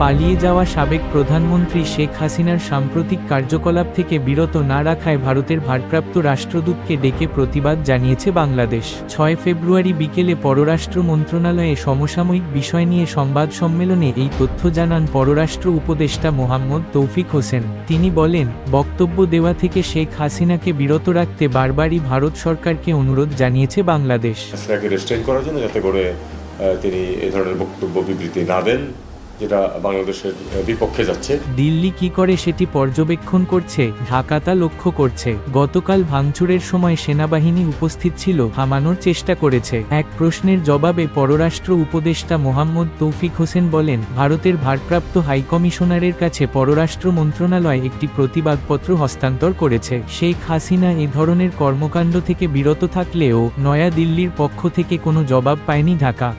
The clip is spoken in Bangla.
পালিয়ে যাওয়া সাবেক প্রধানমন্ত্রী শেখ হাসিনার সাম্প্রতিক কার্যকলাপ থেকে বিরত না রাখায় ভারতের ভারপ্রাপ্ত রাষ্ট্রদূতকে ডেকে প্রতিবাদ জানিয়েছে বাংলাদেশ। 6 ফেব্রুয়ারি বিকেলে পররাষ্ট্র মন্ত্রণালয়ে সমসাময়িক বিষয় নিয়ে সংবাদ সম্মেলনে এই তথ্য জানান পররাষ্ট্র উপদেষ্টা মোহাম্মদ তৌফিক হোসেন। তিনি বলেন, বক্তব্য দেওয়া থেকে শেখ হাসিনাকে বিরত রাখতে বারবারই ভারত সরকারকে অনুরোধ জানিয়েছে বাংলাদেশ। রেস্ট্রেইন করার জন্য, যাতে করে তিনি এই ধরনের বক্তব্য বিবৃতি না দেন যেটা বাংলাদেশের বিপক্ষে যাচ্ছে। দিল্লি কি করে সেটি পর্যবেক্ষণ করছে, ঢাকা তা লক্ষ্য করছে। গতকাল ভাঙচুরের সময় সেনাবাহিনী উপস্থিত ছিল, থামানোর চেষ্টা করেছে। এক প্রশ্নের জবাবে পররাষ্ট্র উপদেষ্টা মোহাম্মদ তৌফিক হোসেন বলেন, ভারতের ভারপ্রাপ্ত হাইকমিশনারের কাছে পররাষ্ট্র মন্ত্রণালয় একটি প্রতিবাদপত্র হস্তান্তর করেছে। শেখ হাসিনা এ ধরনের কর্মকাণ্ড থেকে বিরত থাকলেও নয়া দিল্লির পক্ষ থেকে কোনো জবাব পায়নি ঢাকা।